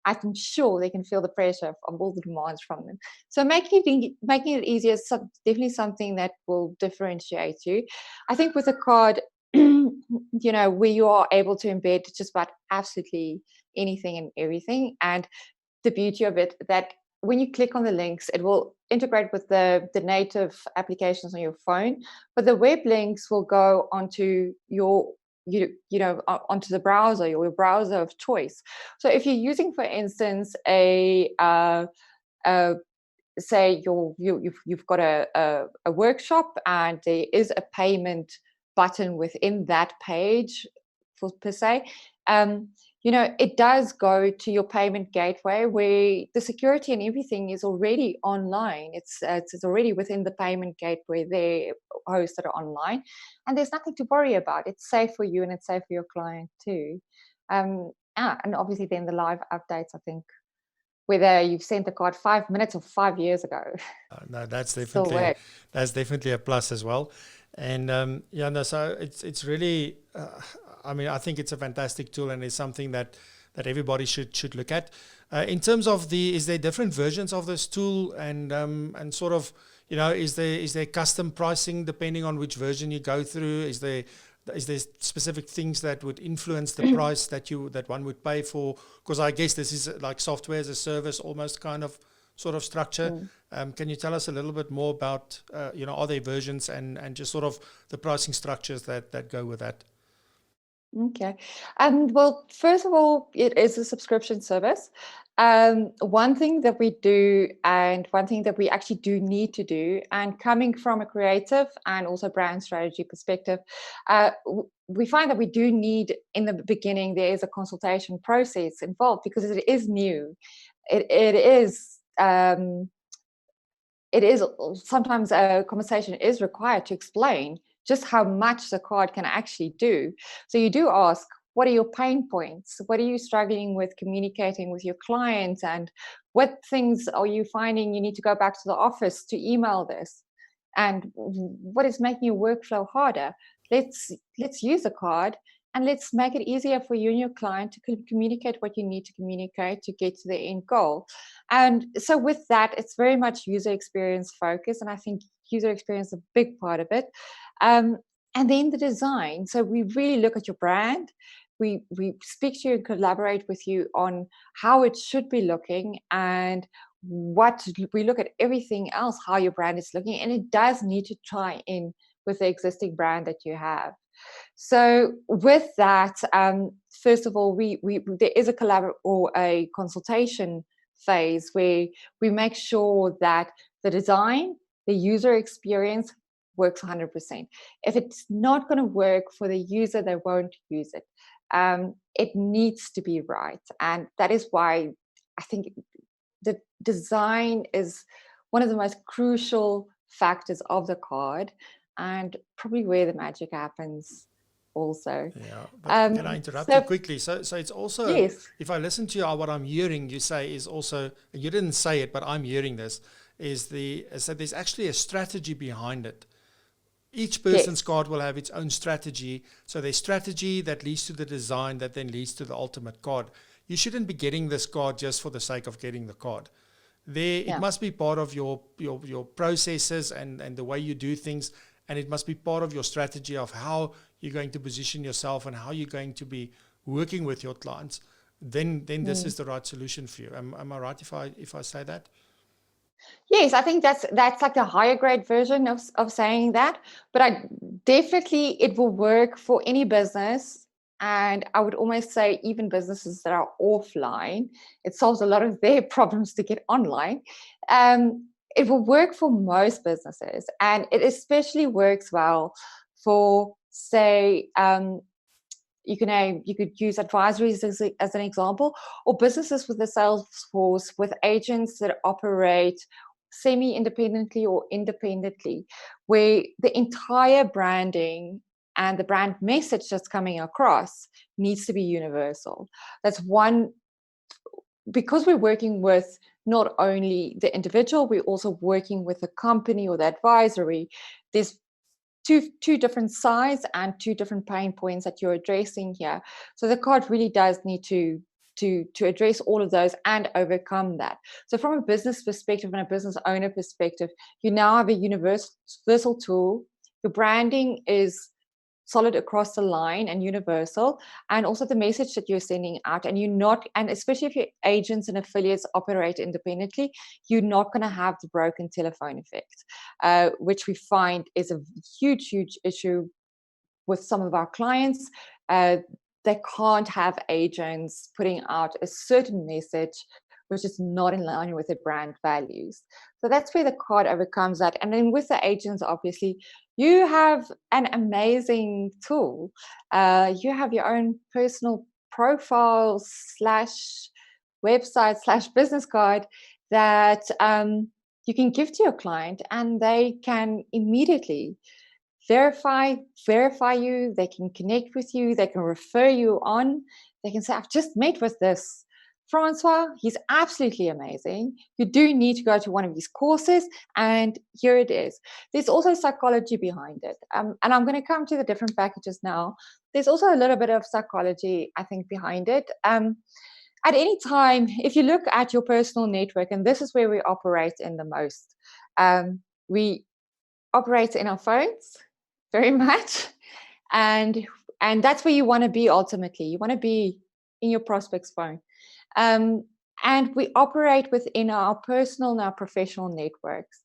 I'm sure they can feel the pressure of all the demands from them. So making it easier is definitely something that will differentiate you. I think with a card, where you are able to embed just about absolutely anything and everything. And the beauty of it, that when you click on the links, it will integrate with the native applications on your phone, but the web links will go onto onto the browser, your browser of choice. So if you're using, for instance, say you've got a workshop and there is a payment button within that page per se, it does go to your payment gateway where the security and everything is already online. It's already within the payment gateway there, hosted online, and there's nothing to worry about. It's safe for you and it's safe for your client too. And obviously then the live updates, I think, whether you've sent the card 5 minutes or 5 years ago. No, that's definitely a plus as well. And so it's really, I think it's a fantastic tool, and it's something that everybody should look at. In terms of is there different versions of this tool, and sort of, is there custom pricing depending on which version you go through? Is there specific things that would influence the price that one would pay for? Because I guess this is like software as a service, almost kind of sort of structure. Can you tell us a little bit more about, are there versions and just sort of the pricing structures that go with that? Okay. Well, first of all, it is a subscription service. One thing that we do, and one thing that we actually do need to do, and coming from a creative and also brand strategy perspective, we find that we do need, in the beginning, there is a consultation process involved because it is new. It is sometimes a conversation is required to explain just how much the card can actually do. So you do ask, what are your pain points? What are you struggling with communicating with your clients? And what things are you finding you need to go back to the office to email this? And what is making your workflow harder? Let's use a card, and let's make it easier for you and your client to communicate what you need to communicate to get to the end goal. And so with that, it's very much user experience focused. And I think user experience is a big part of it. And then the design. So we really look at your brand. We speak to you and collaborate with you on how it should be looking, and we look at everything else, how your brand is looking, and it does need to tie in with the existing brand that you have. So with that, first of all, there is a consultation phase where we make sure that the design, the user experience works 100%. If it's not going to work for the user, they won't use it. It needs to be right. And that is why I think the design is one of the most crucial factors of the card, and probably where the magic happens also. Yeah, but can I interrupt you So quickly? So it's also, yes, if I listen to you, what I'm hearing you say is also, you didn't say it, but I'm hearing this, is that there's actually a strategy behind it. Each person's yes, card will have its own strategy. So there's strategy that leads to the design that then leads to the ultimate card. You shouldn't be getting this card just for the sake of getting the card. It yeah. must be part of your processes and the way you do things, and it must be part of your strategy of how you're going to position yourself and how you're going to be working with your clients. Then this is the right solution for you. Am I right if I say that? Yes, I think that's like a higher grade version of saying that. But I definitely, it will work for any business. And I would almost say even businesses that are offline, it solves a lot of their problems to get online. It will work for most businesses, and it especially works well for, say, you could use advisories as an example, or businesses with a sales force with agents that operate semi-independently or independently, where the entire branding and the brand message that's coming across needs to be universal. That's one, because we're working with not only the individual, we're also working with the company or the advisory. There's two different sides and two different pain points that you're addressing here. So the card really does need to address all of those and overcome that. So from a business perspective and a business owner perspective, you now have a universal tool. Your branding is solid across the line and universal, and also the message that you're sending out, and you're not, and especially if your agents and affiliates operate independently, you're not going to have the broken telephone effect, which we find is a huge issue with some of our clients. They can't have agents putting out a certain message which is not in line with their brand values. So that's where the card overcomes that. And then with the agents, obviously, you have an amazing tool. You have your own personal profile slash website slash business card that you can give to your client, and they can immediately verify you. They can connect with you. They can refer you on. They can say, I've just met with this Francois. He's absolutely amazing. You do need to go to one of his courses, and here it is. There's also psychology behind it. And I'm going to come to the different packages now. There's also a little bit of psychology, I think, behind it. At any time, if you look at your personal network, and this is where we operate in the most, we operate in our phones very much, and that's where you want to be. Ultimately, you want to be in your prospect's phone, and we operate within our personal and our professional networks.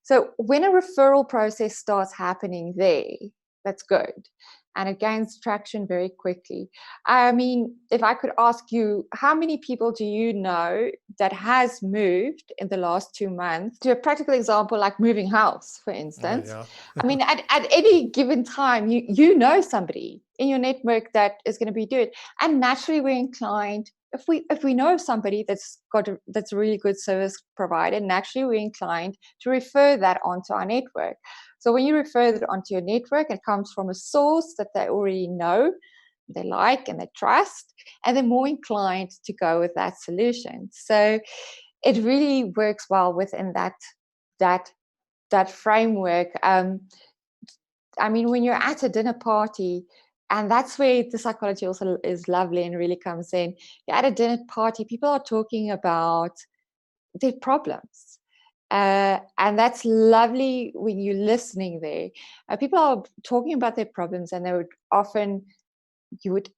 So when a referral process starts happening there, that's good, and it gains traction very quickly. I mean, if I could ask you, how many people do you know that has moved in the last 2 months? To a practical example, like moving house, for instance. Yeah. I mean, at any given time, you know somebody in your network that is going to be doing it, and naturally we're inclined. If we know somebody that's a really good service provider, naturally we're inclined to refer that onto our network. So when you refer that onto your network, it comes from a source that they already know, they like, and they trust, and they're more inclined to go with that solution. So it really works well within that framework. I mean, when you're at a dinner party, and that's where the psychology also is lovely and really comes in. You're at a dinner party, people are talking about their problems. And that's lovely when you're listening there. People are talking about their problems, and you would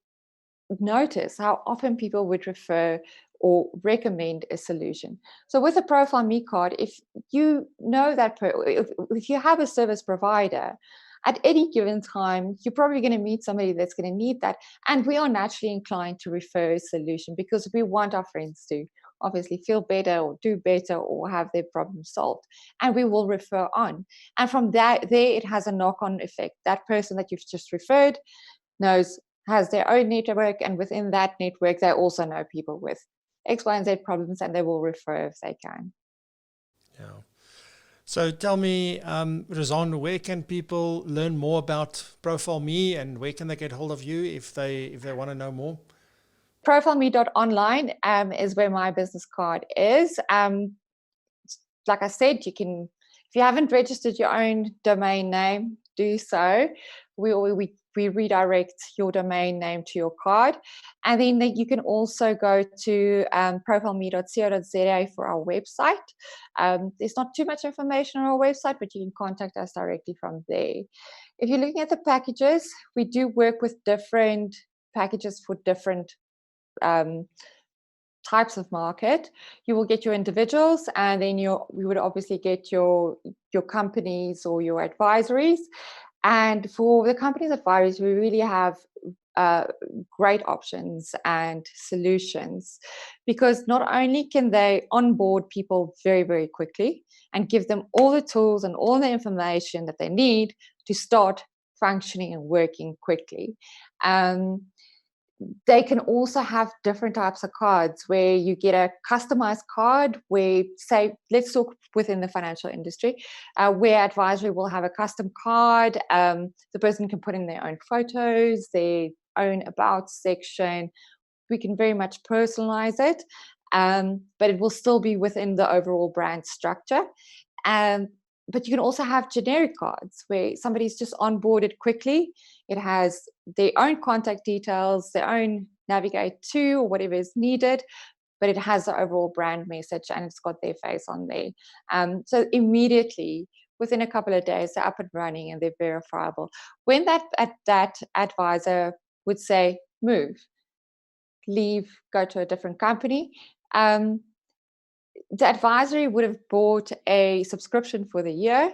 notice how often people would refer or recommend a solution. So with a ProfileMe card, if you know that, if you have a service provider, at any given time, you're probably going to meet somebody that's going to need that. And we are naturally inclined to refer a solution because we want our friends to obviously feel better or do better or have their problem solved, and we will refer on. And from that, there it has a knock-on effect. That person that you've just referred has their own network, and within that network they also know people with X, Y, and Z problems, and they will refer if they can. Yeah. So tell me, Rizanne, where can people learn more about ProfileMe, and where can they get hold of you if they want to know more? ProfileMe.online is where my business card is. Like I said, you can, if you haven't registered your own domain name, do so. We redirect your domain name to your card, and then you can also go to profileme.co.za for our website. There's not too much information on our website, but you can contact us directly from there. If you're looking at the packages, we do work with different packages for different types of market. You will get your individuals, and then we would obviously get your companies or your advisories. And for the companies advisories, we really have great options and solutions, because not only can they onboard people very, very quickly and give them all the tools and all the information that they need to start functioning and working quickly. They can also have different types of cards where you get a customized card where, say, let's talk within the financial industry, where advisory will have a custom card. The person can put in their own photos, their own about section. We can very much personalize it, but it will still be within the overall brand structure. But you can also have generic cards where somebody's just onboarded quickly. It has their own contact details, their own navigate to, or whatever is needed, but it has the overall brand message and it's got their face on there. So immediately, within a couple of days, they're up and running and they're verifiable. When that advisor would say, move, leave, go to a different company, the advisory would have bought a subscription for the year.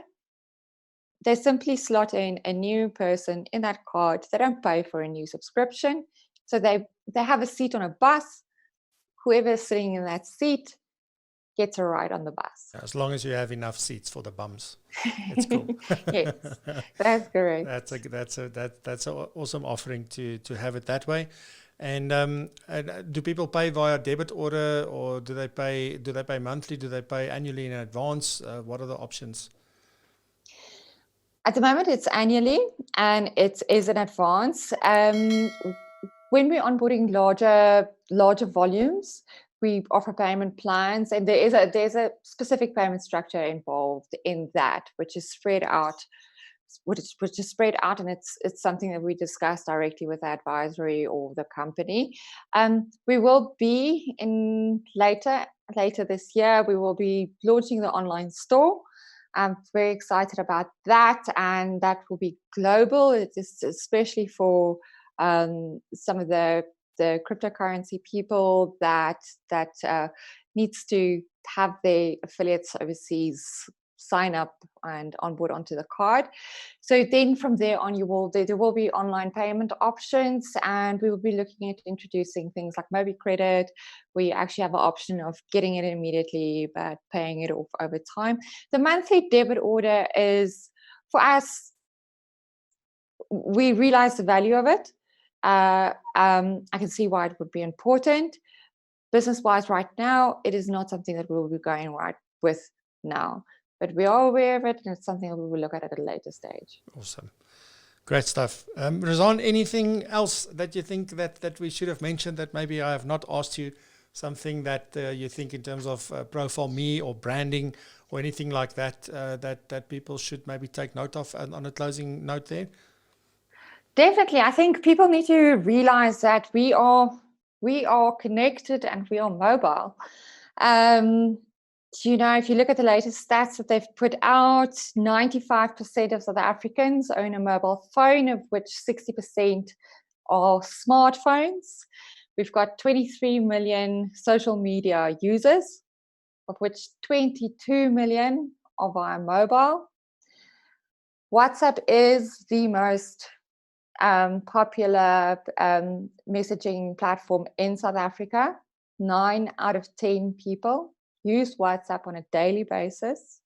They simply slot in a new person in that card. They don't pay for a new subscription. So they have a seat on a bus. Whoever is sitting in that seat gets a ride on the bus. As long as you have enough seats for the bums, it's cool. Yes, that's correct. That's an awesome offering to have it that way. And do people pay via debit order, or do they pay monthly? Do they pay annually in advance? What are the options? At the moment, it's annually and it is in advance. When we're onboarding larger volumes, we offer payment plans, and there's a specific payment structure involved in that, which is spread out. And it's something that we discuss directly with the advisory or the company. We will be later this year, we will be launching the online store. I'm very excited about that, and that will be global. It is especially for some of the cryptocurrency people that needs to have their affiliates overseas sign up and onboard onto the card. So then from there on, there will be online payment options, and we will be looking at introducing things like Mobi Credit. We actually have an option of getting it immediately but paying it off over time. The monthly debit order is, for us, we realize the value of it. I can see why it would be important. Business-wise, right now, it is not something that we will be going right with now. But we are aware of it, and it's something that we will look at a later stage. Awesome. Great stuff. Rizanne, anything else that you think that we should have mentioned that maybe I have not asked you? Something that you think in terms of ProfileMe or branding or anything like that, that people should maybe take note of on a closing note there? Definitely. I think people need to realize that we are connected and we are mobile. If you look at the latest stats that they've put out, 95% of South Africans own a mobile phone, of which 60% are smartphones. We've got 23 million social media users, of which 22 million are via mobile. WhatsApp is the most popular messaging platform in South Africa. 9 out of 10 people use WhatsApp on a daily basis.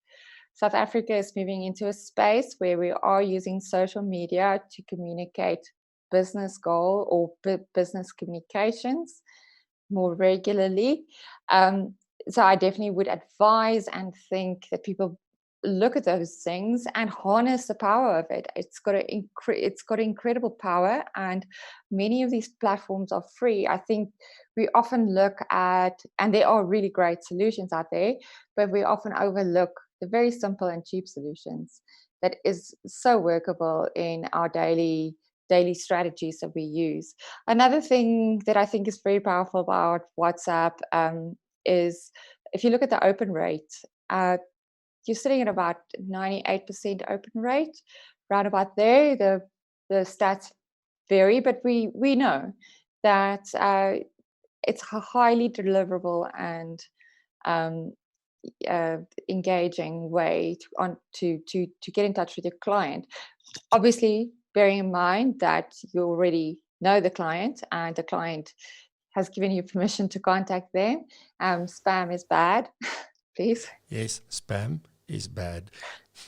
South Africa is moving into a space where we are using social media to communicate business goal or business communications more regularly. So I definitely would advise and think that people look at those things and harness the power of it. It's got incredible power, and many of these platforms are free. I think we often look at, and there are really great solutions out there, but we often overlook the very simple and cheap solutions that is so workable in our daily strategies that we use. Another thing that I think is very powerful about WhatsApp is if you look at the open rate, you're sitting at about 98% open rate, right about there. The stats vary, but we know that it's a highly deliverable and engaging way to get in touch with your client. Obviously, bearing in mind that you already know the client and the client has given you permission to contact them. Spam is bad, please. Yes, spam is bad.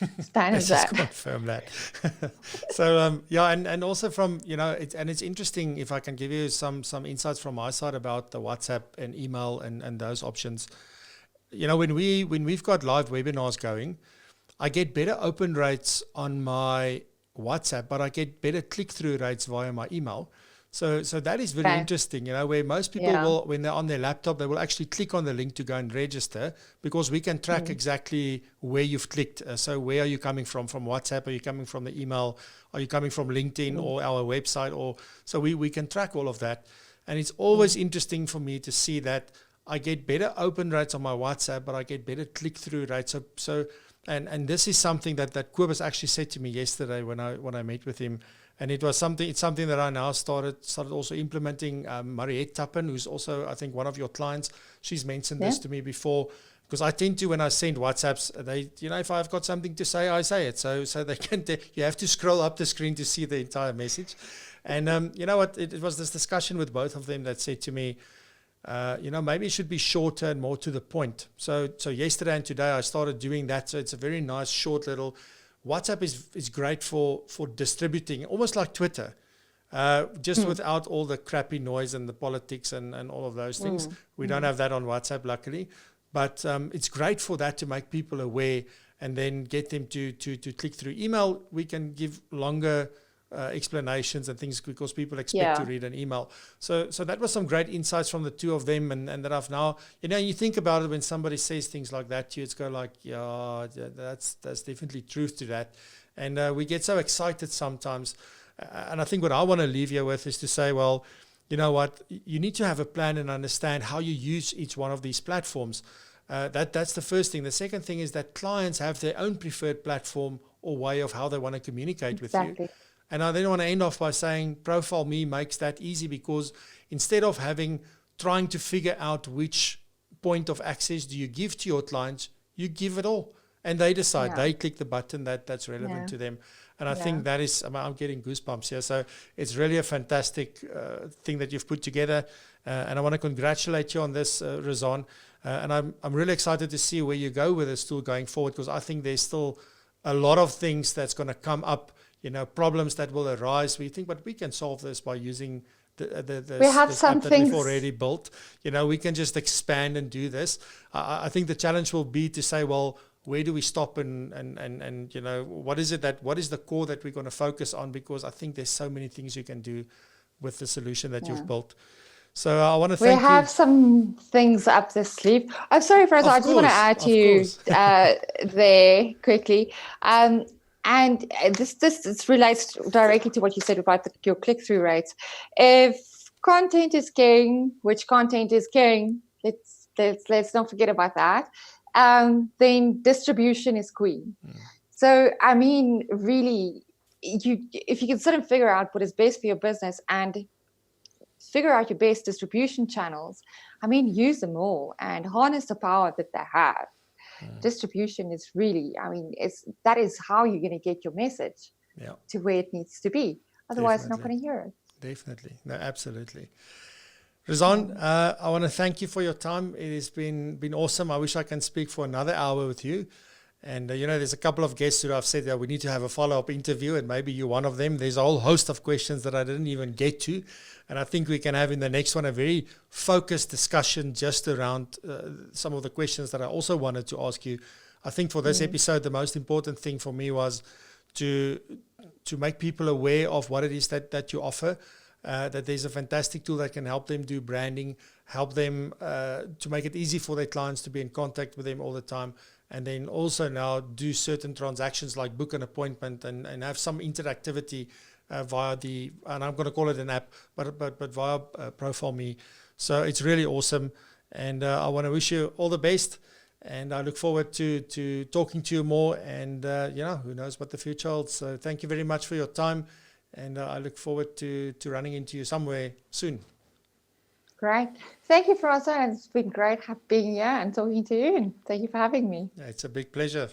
Spam is Let's just bad. confirm that. So yeah, and also from, you know, it's interesting if I can give you some insights from my side about the WhatsApp and email and those options. You know, when we've got live webinars going, I get better open rates on my WhatsApp, but I get better click-through rates via my email. So that is very interesting, you know, where most people will, when they're on their laptop, they will actually click on the link to go and register, because we can track exactly where you've clicked. So where are you coming from WhatsApp? Are you coming from the email? Are you coming from LinkedIn or our website? Or so we can track all of that. And it's always interesting for me to see that I get better open rates on my WhatsApp, but I get better click-through rates. So and this is something that Kobus actually said to me yesterday when I met with him. And it's something that I now started also implementing. Mariette Tappen, who's also, I think, one of your clients, she's mentioned this to me before, because I tend to, when I send WhatsApps, if I've got something to say, I say it. So they can, you have to scroll up the screen to see the entire message. And you know what, it was this discussion with both of them that said to me, maybe it should be shorter and more to the point. So yesterday and today I started doing that. So it's a very nice, short little. WhatsApp is great for distributing, almost like Twitter, just without all the crappy noise and the politics and all of those things. We don't have that on WhatsApp, luckily. But it's great for that, to make people aware and then get them to click through. Email, we can give longer explanations and things, because people expect to read an email. So that was some great insights from the two of them, and that I've now, you think about it, when somebody says things like that to you, it's go like, yeah, that's definitely truth to that. And we get so excited sometimes. And I think what I want to leave you with is to say, well, you know what, you need to have a plan and understand how you use each one of these platforms. That's the first thing. The second thing is that clients have their own preferred platform or way of how they want to communicate with you. And I then want to end off by saying ProfileMe makes that easy, because instead of trying to figure out which point of access do you give to your clients, you give it all. And they decide, they click the button that's relevant to them. And I think that is, I'm getting goosebumps here. So it's really a fantastic thing that you've put together. And I want to congratulate you on this, Rizanne. And I'm really excited to see where you go with this tool going forward, because I think there's still a lot of things that's going to come up, problems that will arise. We think, but we can solve this by using this app that we've already built. We can just expand and do this. I think the challenge will be to say, well, where do we stop and what is the core that we're going to focus on? Because I think there's so many things you can do with the solution that you've built. So I want to thank you. We have some things up the sleeve. I'm sorry, Fraser, I just want to add to you there quickly. And this relates directly to what you said about your click-through rates. If content is king, which content is king, let's not forget about that. Then distribution is queen. So, I mean, really, if you can sort of figure out what is best for your business and figure out your best distribution channels, I mean, use them all and harness the power that they have. Distribution is really, that is how you're going to get your message to where it needs to be. Otherwise, you're not going to hear it. Definitely. No, absolutely. Rizanne, I want to thank you for your time. It has been awesome. I wish I can speak for another hour with you. And, there's a couple of guests who I've said that we need to have a follow-up interview, and maybe you're one of them. There's a whole host of questions that I didn't even get to. And I think we can have in the next one a very focused discussion just around some of the questions that I also wanted to ask you. I think for this episode, the most important thing for me was to make people aware of what it is that you offer, that there's a fantastic tool that can help them do branding, help them to make it easy for their clients to be in contact with them all the time. And then also now do certain transactions like book an appointment and have some interactivity via and I'm going to call it an app, but via ProfileMe. So it's really awesome. And I want to wish you all the best. And I look forward to talking to you more. And, who knows what the future holds. So thank you very much for your time. And I look forward to running into you somewhere soon. Great. Thank you, Fraser. It's been great being here and talking to you. And thank you for having me. Yeah, it's a big pleasure.